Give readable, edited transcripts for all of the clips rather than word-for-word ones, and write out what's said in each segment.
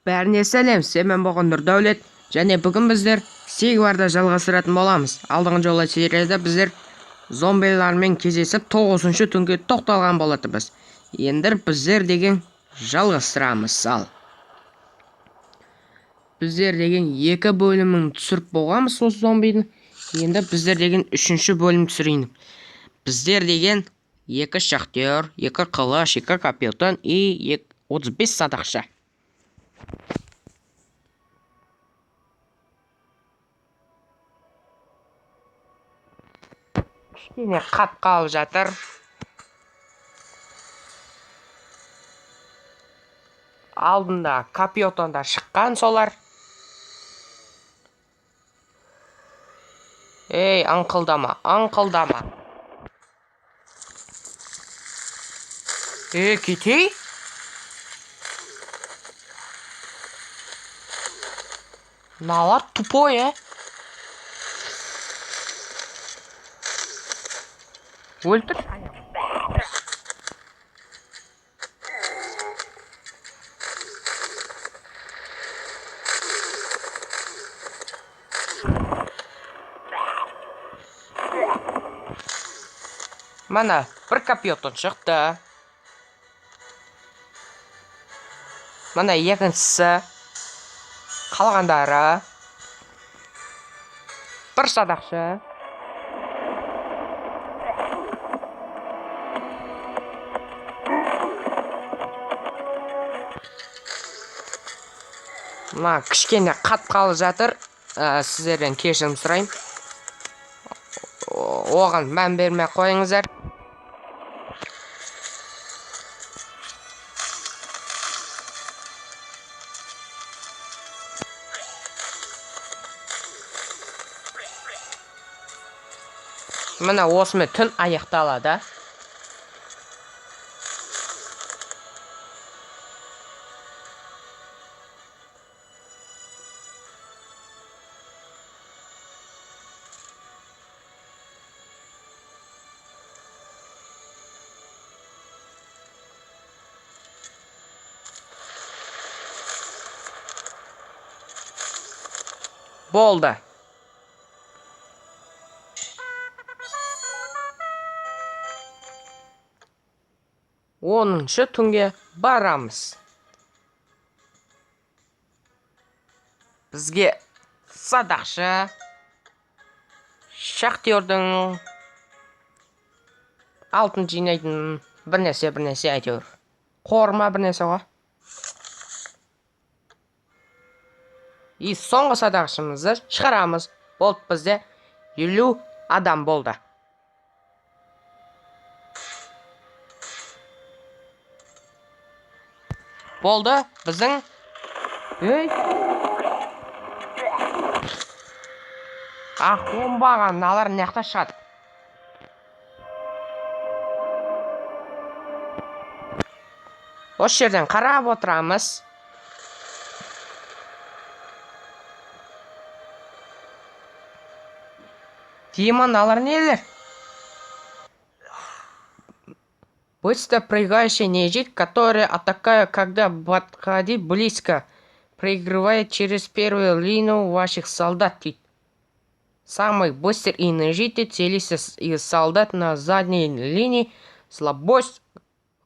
Бәріне сәлем, мен болған Нұрдәулет, және бүгін біздер Сигварды жалғастыратын боламыз. Алдыңғы жолы серияда біздер зомбилармен кездесіп 9-шы түнге тоқталған болатынбыз. Енді біздер деген жалғастырамыз. Ал біздер деген 2 бөлімін түсіріп болғанбыз осы зомбидің. Енді біздер деген 3-ші бөлім түсірейін. Біздер деген 2 шахтер, 2 қылыш, 2 капитан и 35 садақшы. Кішкене қат қалып жатыр. Алдында капитанда шыққан солар. Ей, аңқылдама, аңқылдама. Кетей? Мыналар тупой, Өлтір. Мана, бір капитан шықты. Мана екіншісі. Қалғандары. Бір садақшы. Мына кішкене қат қалып жатыр. Сіздерден кешірім сұрайын. Оған мән бермей қойыңыздар. Мына осымен түн аяқталады. Болды. Оныншы түнге барамыз. Бізге садақшы, шахтердің алтын жинайтын бірнәрсе әйтеуір. Қорма бірнәрсе ғой. И соңғы садақшымызды шығарамыз. Болды, бізде 50 адам болды. Болды, біздің... Оңбаған, налар нәқта шығады. Осы жерден қарап отырамыз. Дима, налар нелер? Быстро прыгающий нежить, которая атакует, когда подходит близко, проигрывает через первую линию ваших солдат. Самый быстрый и нежитый целится из солдат на задней линии, слабость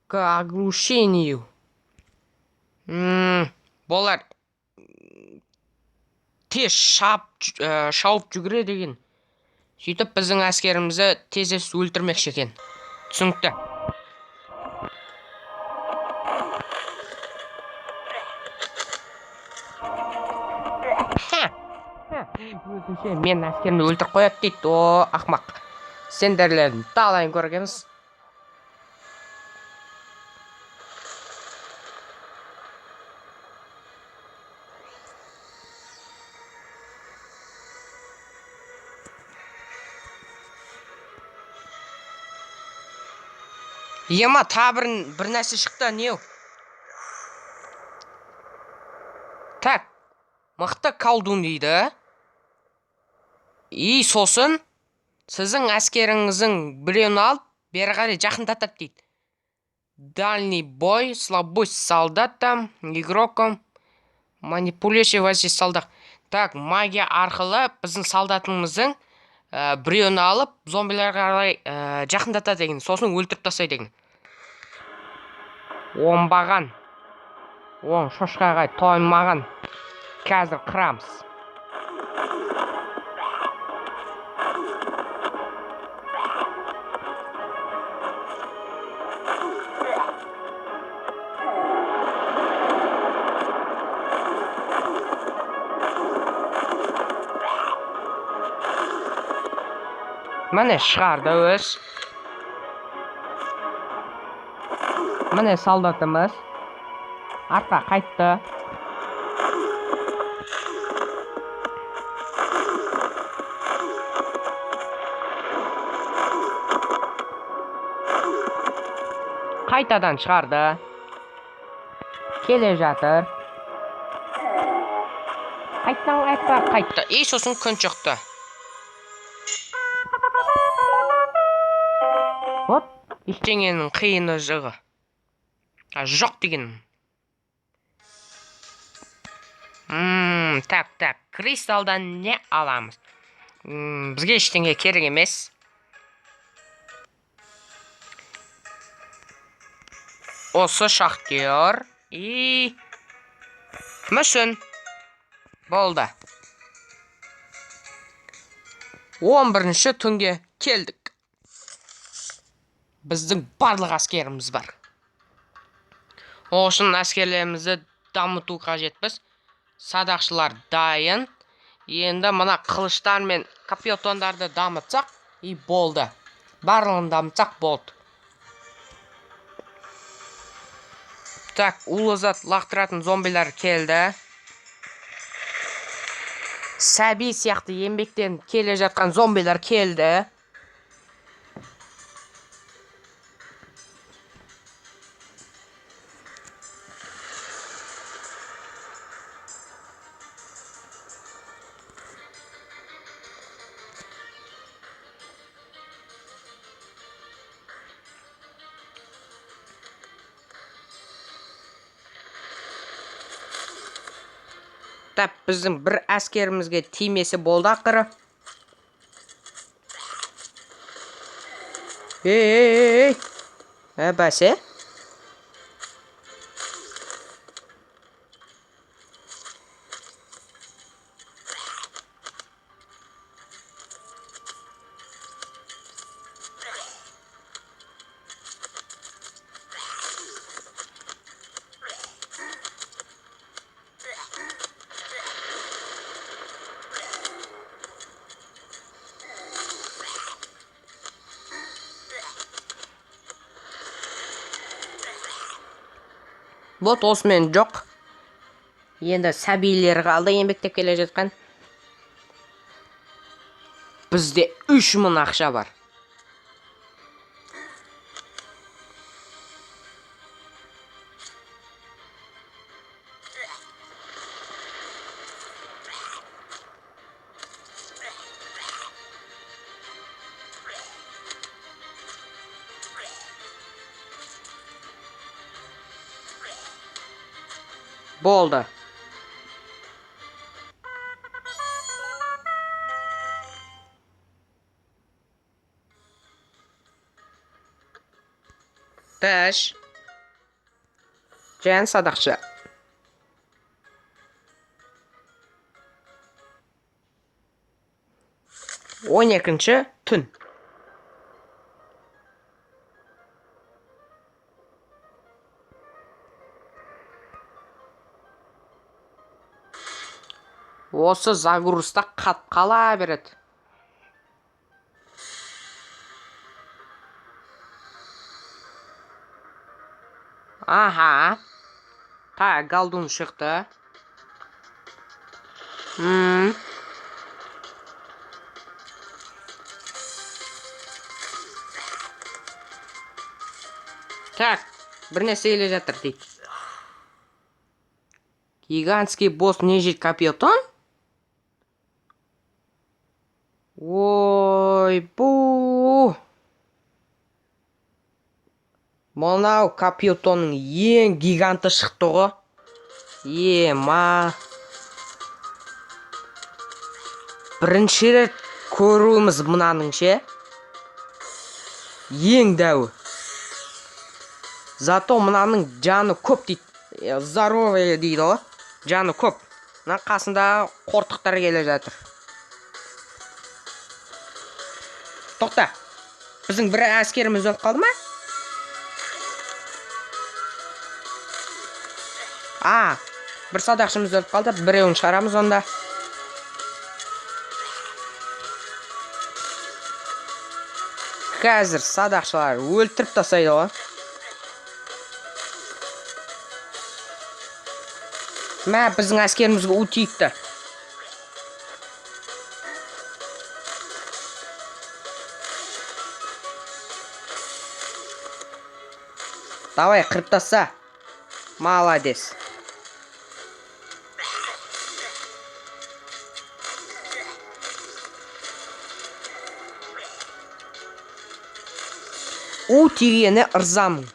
к оглушению. Болар тез шауып жүгіреді деген. Сөйтіп біздің әскерімізді тез өлтірмекші екен. Түсінікті. Өзінше мен әскерімді өлтіріп қояды дейді. О, ақмақ. Сендерлердің талайын көргенбіз. Ема, бір нәрсе шықты, неу? Так, мықты колдун дейді. И сосын, сіздің әскеріңіздің біреуін алып, бері қарай жақындатады дейді. Дальний бой, слабость солдатам, игрокам, Манипуляция вазис салдық. Так, магия арқылы біздің солдатымыздың біреуін алып, зомбиларға қарай жақындатады деген. Сосын өлтіріп тастайды деген. Оңбаған. Оң шошқаға тоймаған. Қазір қырамыз. Міне шығарды өз. Міне солдатымыз. Артқа қайтты. Қайтадан шығарды. Келе жатыр. Қайтты. Сосын күн шықты. Вот, ештеңенің қиыны жығы. Жоқ деген. Так, кристалдан не аламыз? Бізге ештеңе керек емес. Осы шахтер. Мүшін. Болды. 11-ші түнге келдік. Біздің барлық әскеріміз бар. Оғышын әскерлерімізді дамыту қажетпіз. Садақшылар дайын. Енді мына қылыштар мен капитондарды дамытсақ, болды. Барлығын дамытсақ болды. Так, улы зат лақтыратын зомбилар келді. Сәби сияқты еңбектен келе жатқан зомбилар келді. Тап, біздің бір әскерімізге тимесі болды ақыры. Бәсе? Вот осымен жоқ. Енді сәбилер қалды еңбектеп келе жатқан. Бізде 3000 ақша бар. Болды. Тәш. Жән садақшы. 12-ші түн. Осы загрузда қала береді. Аха. Та, галдун шықты. Так, бір нәрсе келе жатыр дейді. Гигантский босс нежит капитон? Ой, бу. Мынау капитонның ең гиганты шықты ғой. Ема. Бірінші рет көруіміз мынаның ше. Ең дәуі. Зато мынаның жаны көп дейді. Здоровый дейді ғой. Жаны көп. Мына қасында қортықтар келе жатыр. Тоқта. Біздің бір әскеріміз өліп қалды ма? Бір садақшымыз өліп қалды. Біреуін шығарамыз онда. Қазір садақшылар өлтіріп тастайды ғой. Мә, біздің әскерімізге у тиіпті. Давай, қырып таста. Молодец. У тигені ырзамын.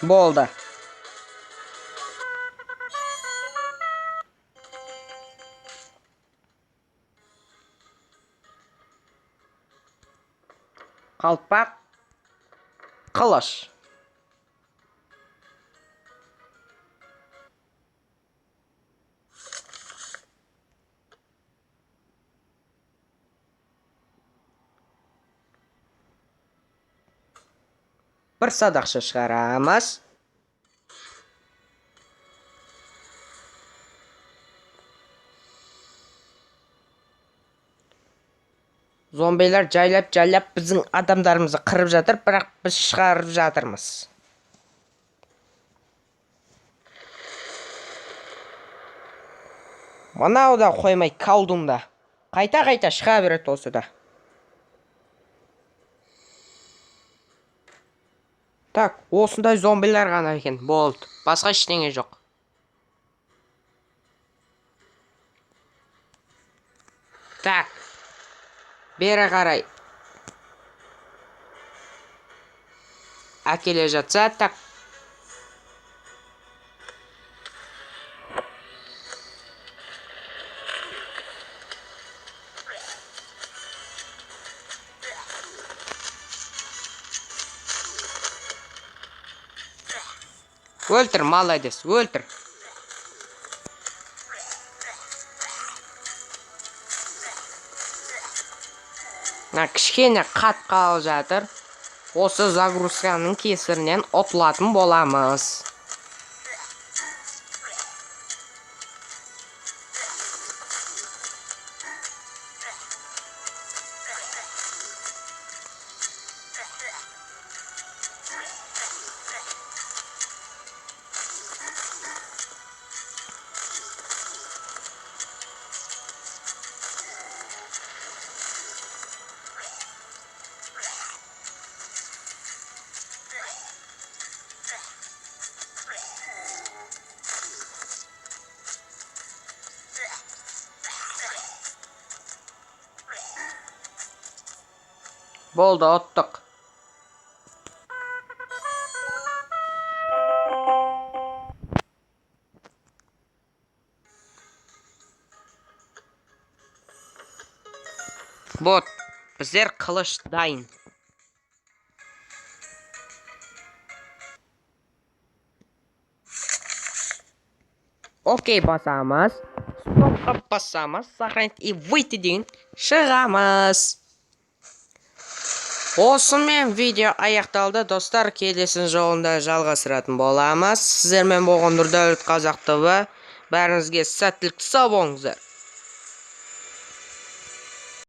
Болды. Қалпақ, қылыш. Бір садақшы шығарамыз. Зомбилар жайлап біздің адамдарымызды қырып жатыр, бірақ біз шығарып жатырмыз. Мынау да қоймай колдунда. Қайта шыға береді осы да. Так, осындай зомбилар ғана екен. Болды. Басқа ештеңе жоқ. Так. Бері қарай. Әкеле жатса, так. Өлтір, молодец, өлтір. Кішкене қат қалып жатыр. Осы загрузканың кесірінен ұтылатын боламыз. Болды, ұттық. Вот, біздер қылыш дайын. Окей, басамыз. Стопқа басамыз. Сохранить и выйти деген шығамыз. Осымен видео аяқталды, достар. Келесі жолында жалғастыратын боламыз. Сіздермен болған Нұрдәулет Қазақ ТВ. Бәріңізге сәттілік, сау болыңыздар.